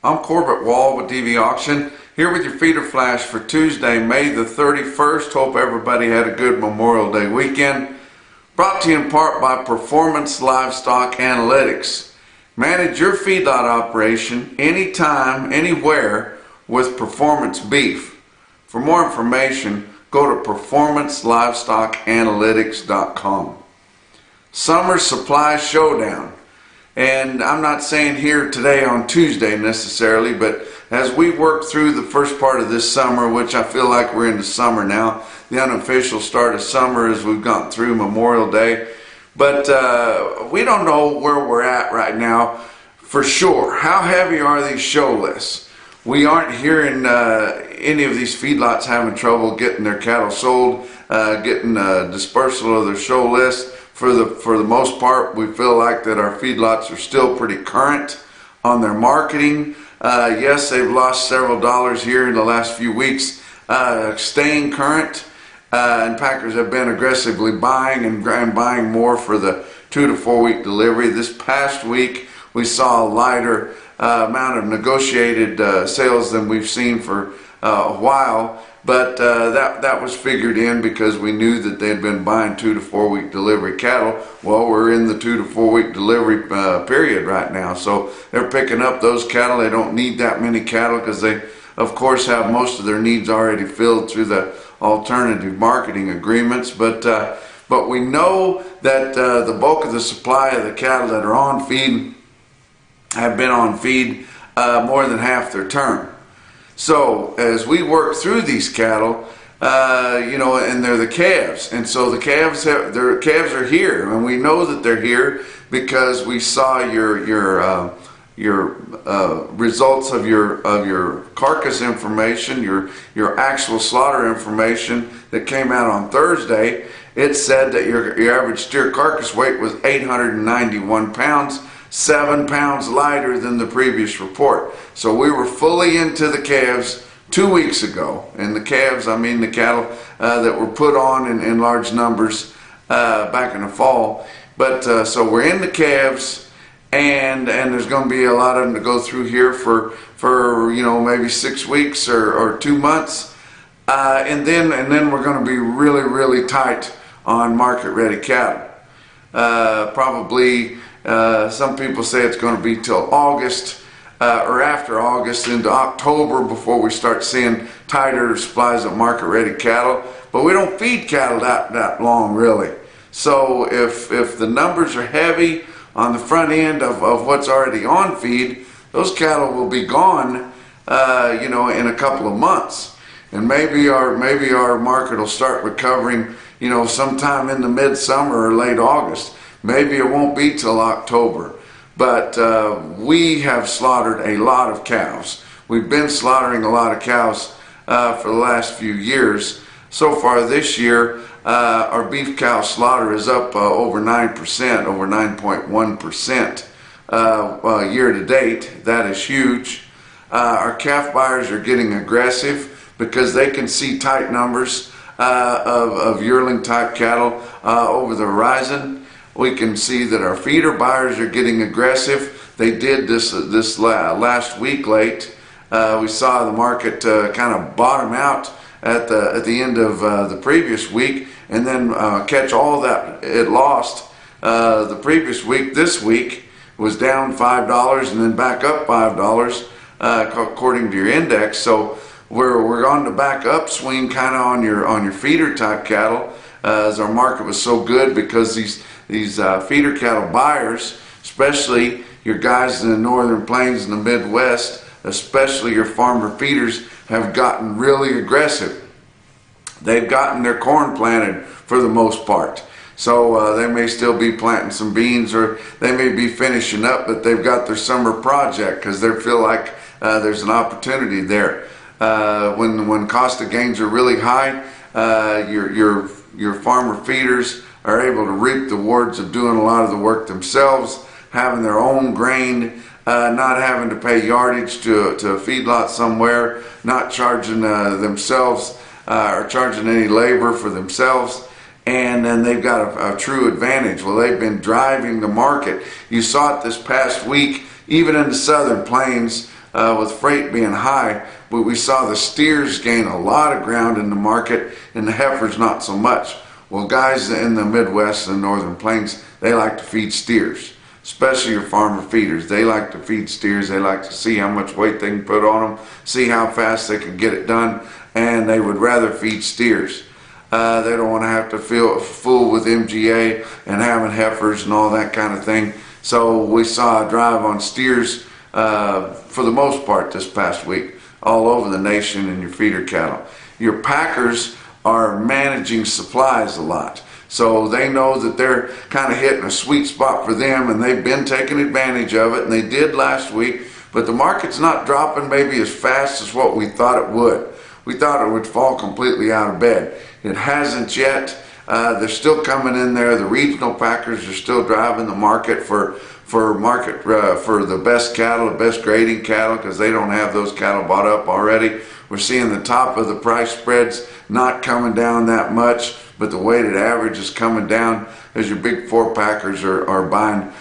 I'm Corbett Wall with DV Auction, here with your feeder flash for Tuesday, May the 31st. Hope everybody had a good Memorial Day weekend. Brought to you in part by Performance Livestock Analytics. Manage your feedlot operation anytime, anywhere with Performance Beef. For more information, go to performancelivestockanalytics.com. Summer Supply Showdown. And I'm not saying here today on Tuesday necessarily, but as we work through the first part of this summer, which I feel like we're into summer now, the unofficial start of summer as we've gone through Memorial Day. But we don't know where we're at right now for sure. How heavy are these show lists? We aren't hearing any of these feedlots having trouble getting their cattle sold, getting dispersal of their show list. For the most part, we feel like that our feedlots are still pretty current on their marketing. Yes, they've lost several dollars here in the last few weeks, staying current. And packers have been aggressively buying and buying more for the 2 to 4 week delivery. This past week, we saw a lighter amount of negotiated sales than we've seen for a while. But that was figured in because we knew that they had been buying 2 to 4 week delivery cattle. Well, we're in the 2 to 4 week delivery period right now. So they're picking up those cattle. They don't need that many cattle because they, of course, have most of their needs already filled through the alternative marketing agreements. But we know that the bulk of the supply of the cattle that are on feed have been on feed more than half their term. So as we work through these cattle, and they're the calves, and so the calves are here, and we know that they're here because we saw your results of your carcass information, your actual slaughter information that came out on Thursday. It said that your average steer carcass weight was 891 pounds. 7 pounds lighter than the previous report. So we were fully into the calves 2 weeks ago. And the calves, I mean the cattle that were put on in large numbers back in the fall. But so we're in the calves, and there's going to be a lot of them to go through here for maybe 6 weeks or 2 months. And then we're going to be really tight on market ready cattle. Probably some people say it's going to be till August or after August into October before we start seeing tighter supplies of market ready cattle. But we don't feed cattle that long really. So if the numbers are heavy on the front end of what's already on feed, those cattle will be gone in a couple of months. And maybe our market will start recovering sometime in the midsummer or late August. Maybe it won't be till October, but we have slaughtered a lot of cows. We've been slaughtering a lot of cows for the last few years. So far this year, our beef cow slaughter is up over 9%, over 9.1% year to date. That is huge. Our calf buyers are getting aggressive because they can see tight numbers of yearling type cattle over the horizon. We can see that our feeder buyers are getting aggressive. They did this last week late. We saw the market kind of bottom out at the end of the previous week, and then catch all that it lost the previous week. This week was down $5 and then back up $5 according to your index. So we're on the back upswing kind of on your feeder type cattle, as our market was so good because these feeder cattle buyers, especially your guys in the northern plains and the Midwest, especially your farmer feeders, have gotten really aggressive. They've gotten their corn planted for the most part. So they may still be planting some beans, or they may be finishing up, but they've got their summer project because they feel like there's an opportunity there. When cost of gains are really high, your farmer feeders are able to reap the rewards of doing a lot of the work themselves, having their own grain, not having to pay yardage to a feedlot somewhere, not charging themselves or charging any labor for themselves, and then they've got a true advantage. Well, they've been driving the market. You saw it this past week, even in the southern plains, with freight being high, but we saw the steers gain a lot of ground in the market and the heifers not so much. Well, guys in the Midwest and Northern Plains, they like to feed steers, especially your farmer feeders. They like to feed steers. They like to see how much weight they can put on them, see how fast they can get it done, and they would rather feed steers. They don't want to have to fool with MGA and having heifers and all that kind of thing. So we saw a drive on steers for the most part this past week all over the nation in your feeder cattle. Your packers are managing supplies a lot. So they know that they're kind of hitting a sweet spot for them, and they've been taking advantage of it, and they did last week, but the market's not dropping maybe as fast as what we thought it would. We thought it would fall completely out of bed. It hasn't yet. They're still coming in there. The regional packers are still driving the market for the best cattle, the best grading cattle, because they don't have those cattle bought up already. We're seeing the top of the price spreads not coming down that much, but the weighted average is coming down as your big four packers are buying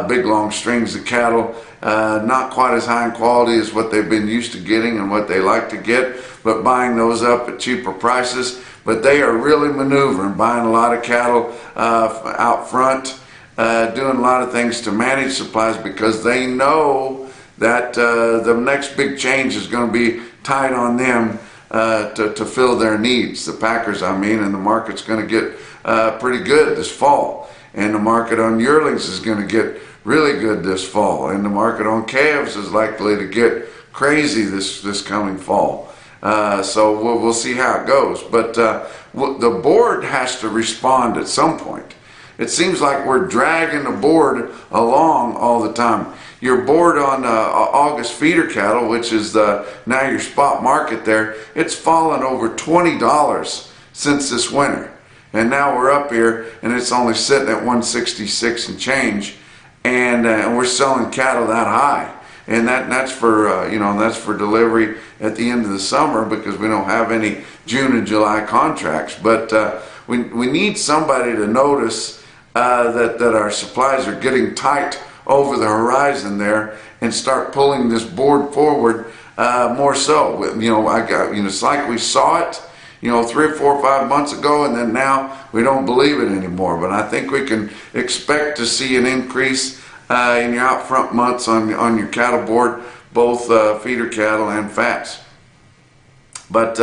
big long strings of cattle, not quite as high in quality as what they've been used to getting and what they like to get, but buying those up at cheaper prices. But they are really maneuvering, buying a lot of cattle out front, doing a lot of things to manage supplies, because they know that the next big change is going to be tight on them to fill their needs, the packers I mean, and the market's going to get pretty good this fall. And the market on yearlings is going to get really good this fall, and the market on calves is likely to get crazy this coming fall. So we'll see how it goes. But the board has to respond at some point. It seems like we're dragging the board along all the time. Your board on August feeder cattle, which is now your spot market there, it's fallen over $20 since this winter. And now we're up here and it's only sitting at 166 and change. And we're selling cattle that high. And that's for that's for delivery at the end of the summer, because we don't have any June and July contracts. But we need somebody to notice that our supplies are getting tight over the horizon there, and start pulling this board forward more so. It's like we saw it 3 or 4 or 5 months ago, and then now we don't believe it anymore. But I think we can expect to see an increase in your out front months on your cattle board, both feeder cattle and fats. But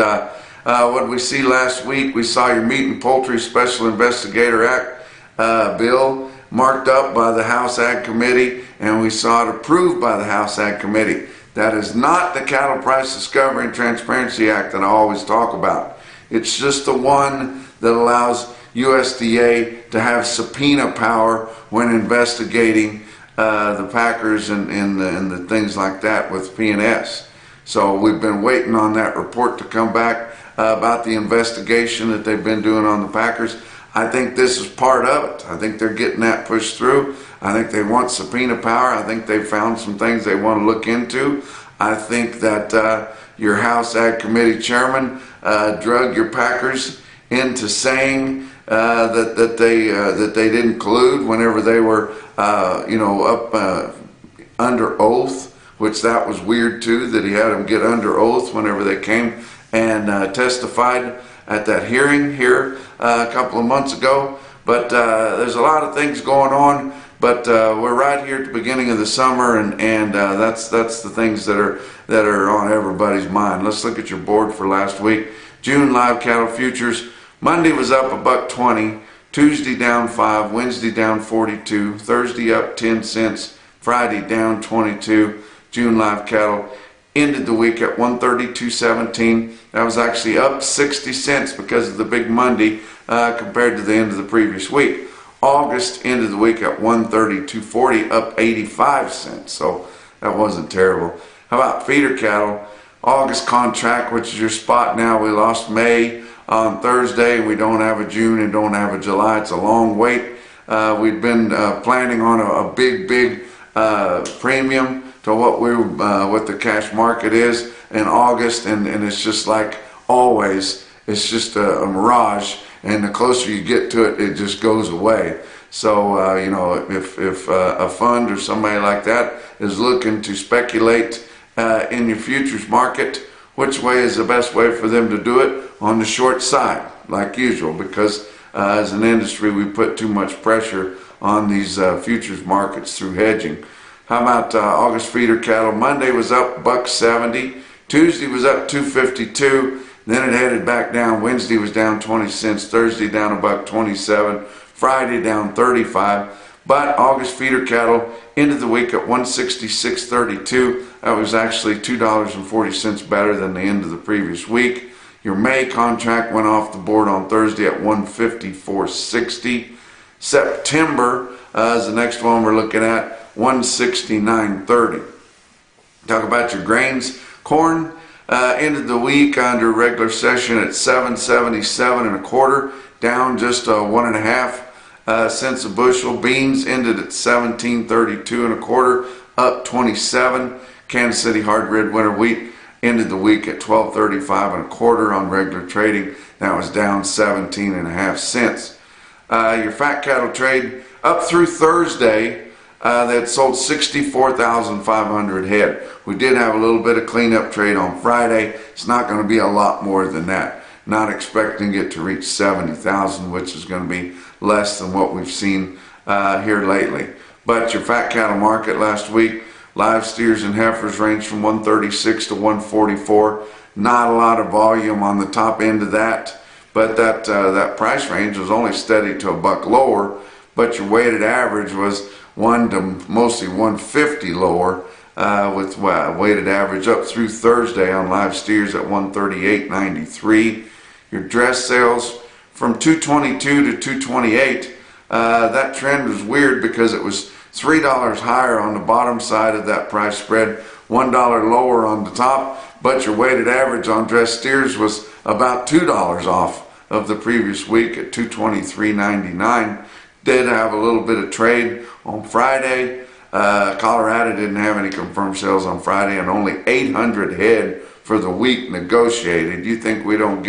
what did we see last week? We saw your Meat and Poultry Special Investigator Act bill marked up by the House Ag Committee, and we saw it approved by the House Ag Committee. That is not the Cattle Price Discovery and Transparency Act that I always talk about. It's just the one that allows USDA to have subpoena power when investigating the packers and the things like that with P&S. So we've been waiting on that report to come back about the investigation that they've been doing on the packers. I think this is part of it. I think they're getting that pushed through. I think they want subpoena power. I think they've found some things they want to look into. I think that your House Ag Committee chairman drug your packers into saying that they didn't collude whenever they were up under oath, which that was weird too, that he had them get under oath whenever they came and testified at that hearing here a couple of months ago. But there's a lot of things going on, but we're right here at the beginning of the summer, and that's the things that are on everybody's mind. Let's look at your board for last week. June live cattle futures. Monday was up $1.20, Tuesday down 5, Wednesday down 42, Thursday up 10 cents, Friday down 22. June live cattle ended the week at 132.17. That was actually up 60 cents because of the big Monday compared to the end of the previous week. August ended the week at 132.40, up 85 cents. So that wasn't terrible. How about feeder cattle? August contract, which is your spot now. We lost May on Thursday. We don't have a June and don't have a July. It's a long wait. We've been planning on a big premium to what the cash market is in August, and it's just like always, it's just a mirage, and the closer you get to it, it just goes away. So if a fund or somebody like that is looking to speculate in your futures market, which way is the best way for them to do it? On the short side, like usual, because as an industry we put too much pressure on these futures markets through hedging. How about August feeder cattle? Monday was up $1.70. Tuesday was up $2.52. Then it headed back down. Wednesday was down 20 cents. Thursday down $1.27. Friday down 35. But August feeder cattle ended the week at 166.32. That was actually $2.40 better than the end of the previous week. Your May contract went off the board on Thursday at 154.60. September is the next one we're looking at, 169.30. Talk about your grains. Corn ended the week under regular session at 7.77 1/4, down just 1.5 cents a bushel. Beans ended at 17.32 1/4, up 27. Kansas City hard red winter wheat ended the week at 12.35 1/4 on regular trading. That was down 17.5 cents. Your fat cattle trade up through Thursday, they had sold 64,500 head. We did have a little bit of cleanup trade on Friday. It's not going to be a lot more than that. Not expecting it to reach 70,000, which is going to be less than what we've seen here lately. But your fat cattle market last week, live steers and heifers ranged from 136 to 144. Not a lot of volume on the top end of that, but that price range was only steady to $1 lower. But your weighted average was 1 to mostly 150 lower, with weighted average up through Thursday on live steers at 138.93. Your dress sales from 222 to 228. That trend was weird because it was $3 higher on the bottom side of that price spread, $1 lower on the top, but your weighted average on dress steers was about $2 off of the previous week at 223.99. Did have a little bit of trade on Friday. Colorado didn't have any confirmed sales on Friday, and only 800 head for the week negotiated. You think we don't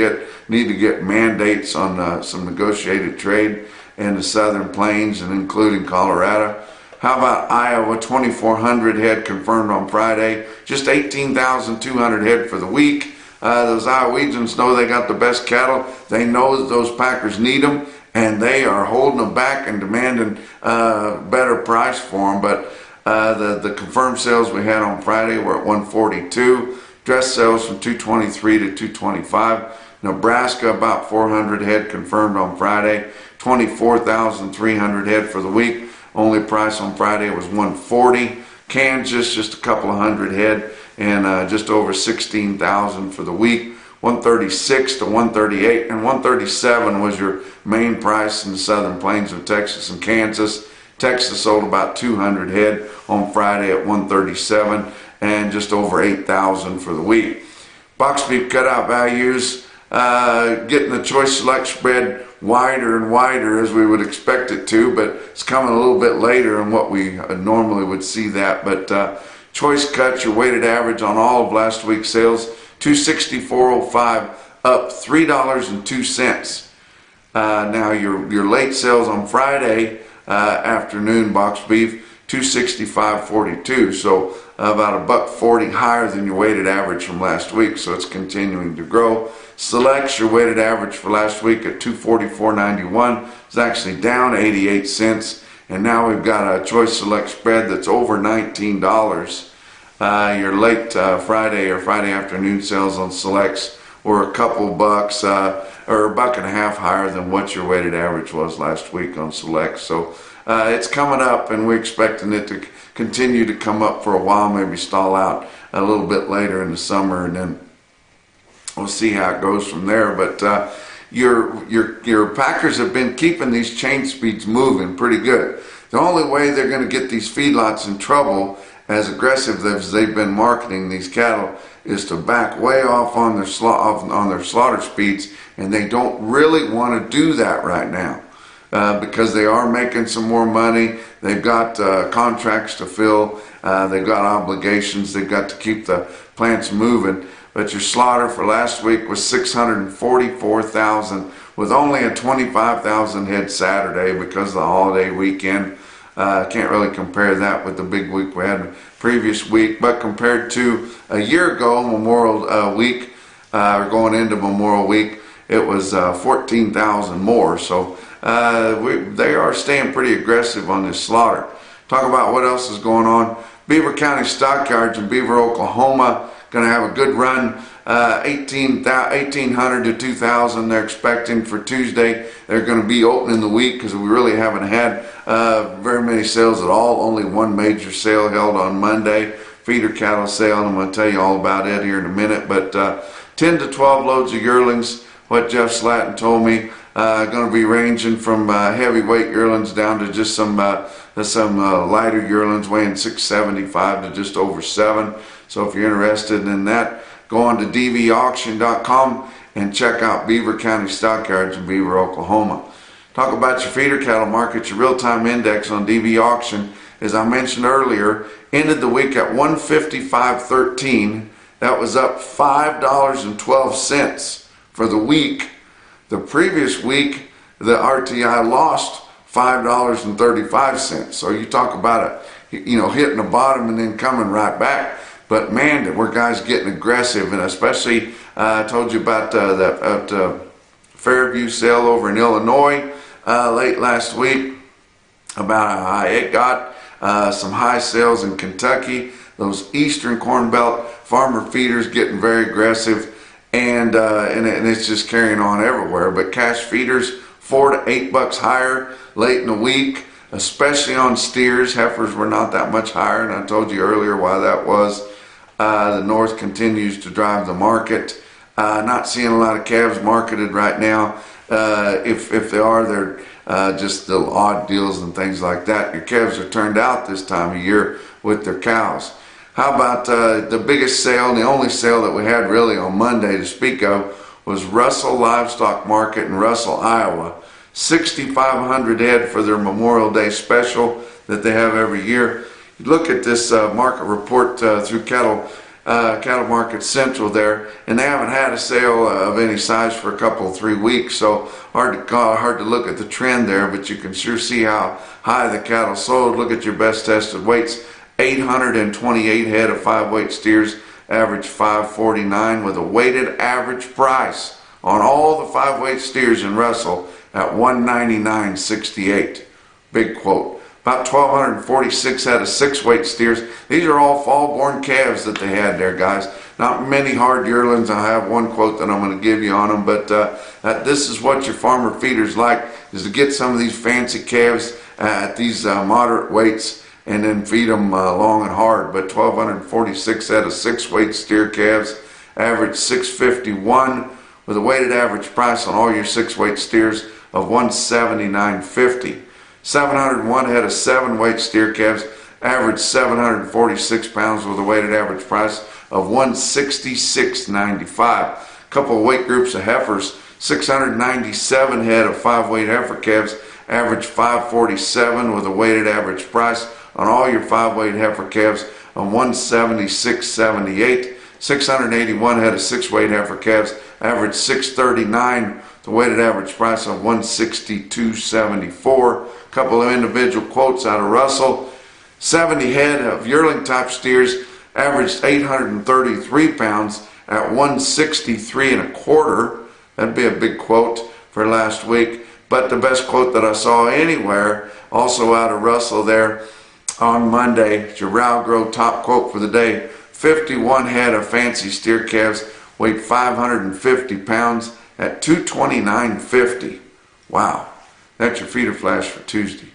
need to get mandates on some negotiated trade in the Southern Plains and including Colorado? How about Iowa? 2,400 head confirmed on Friday. Just 18,200 head for the week. Those Iowegians know they got the best cattle. They know that those packers need them, and they are holding them back and demanding better price for them. But the confirmed sales we had on Friday were at 142. Dress sales from 223 to 225. Nebraska, about 400 head confirmed on Friday. 24,300 head for the week. Only price on Friday was 140. Kansas, just a couple of hundred head, and just over 16,000 for the week. 136 to 138, and 137 was your main price in the Southern Plains of Texas and Kansas. Texas sold about 200 head on Friday at 137, and just over 8,000 for the week. Box beef cutout values, getting the choice select spread wider and wider as we would expect it to, but it's coming a little bit later than what we normally would see that. But choice cuts, your weighted average on all of last week's sales, 264.05, up $3.02. Now your late sales on Friday afternoon box beef, 265.42, so about $1.40 higher than your weighted average from last week, so it's continuing to grow. Selects, your weighted average for last week at 244.91 is actually down 88 cents, and now we've got a choice select spread that's over $19. Your late Friday or Friday afternoon sales on selects were a couple bucks or $1.50 higher than what your weighted average was last week on selects. So it's coming up, and we're expecting it to continue to come up for a while, maybe stall out a little bit later in the summer, and then we'll see how it goes from there. But your packers have been keeping these chain speeds moving pretty good. The only way they're going to get these feedlots in trouble, as aggressive as they've been marketing these cattle, is to back way off on their slaughter speeds, and they don't really want to do that right now because they are making some more money. They've got contracts to fill. They've got obligations. They've got to keep the plants moving. But your slaughter for last week was 644,000, with only a 25,000 head Saturday because of the holiday weekend. Can't really compare that with the big week we had the previous week, but compared to a year ago, Memorial Week, or going into Memorial Week, it was 14,000 more. So they are staying pretty aggressive on this slaughter. Talk about what else is going on. Beaver County Stockyards in Beaver, Oklahoma, going to have a good run. 1,800 to 2,000 they're expecting for Tuesday. They're going to be opening the week because we really haven't had very many sales at all. Only one major sale held on Monday, feeder cattle sale, and I'm going to tell you all about it here in a minute. But 10 to 12 loads of yearlings, what Jeff Slatton told me, going to be ranging from heavyweight yearlings down to just some lighter yearlings weighing 675 to just over 7. So if you're interested in that, go on to dvauction.com and check out Beaver County Stockyards in Beaver, Oklahoma. Talk about your feeder cattle market. Your real-time index on DV Auction, as I mentioned earlier, ended the week at 155.13. That was up $5.12 for the week. The previous week, the RTI lost $5.35. So you talk about it, hitting the bottom and then coming right back. But man, we're guys getting aggressive, and especially I told you about that Fairview sale over in Illinois late last week, about how high it got. Some high sales in Kentucky. Those Eastern Corn Belt farmer feeders getting very aggressive, and it's just carrying on everywhere. But cash feeders, $4 to $8 higher late in the week, especially on steers. Heifers were not that much higher, and I told you earlier why that was. The North continues to drive the market. Not seeing a lot of calves marketed right now. If they are, they're just little odd deals and things like that. Your calves are turned out this time of year with their cows. How about the biggest sale and the only sale that we had really on Monday to speak of was Russell Livestock Market in Russell, Iowa. 6,500 head for their Memorial Day special that they have every year. You look at this market report through Cattle Market Central there, and they haven't had a sale of any size for a couple, 3 weeks. So hard to look at the trend there, but you can sure see how high the cattle sold. Look at your best tested weights. 828 head of 5-weight steers, average 549, with a weighted average price on all the 5-weight steers in Russell at 199.68. Big quote. About 1,246 head of 6-weight steers. These are all fall-born calves that they had there, guys. Not many hard yearlings. I have one quote that I'm going to give you on them, but this is what your farmer feeders like, is to get some of these fancy calves at these moderate weights and then feed them long and hard. But 1,246 head of 6-weight steer calves, average 651, with a weighted average price on all your 6-weight steers of 179.50. 701 head of 7-weight steer calves, average 746 pounds, with a weighted average price of 166.95. A couple of weight groups of heifers, 697 head of 5-weight heifer calves, average 547, with a weighted average price on all your 5-weight heifer calves of 176.78. 681 head of 6-weight heifer calves, average 639, the weighted average price of 162.74. A couple of individual quotes out of Russell. 70 head of yearling type steers, averaged 833 pounds at 163.25. That'd be a big quote for last week. But the best quote that I saw anywhere, also out of Russell there on Monday, your Ralgro top quote for the day. 51 head of fancy steer calves, weighed 550 pounds at 229.50. Wow, that's your feeder flash for Tuesday.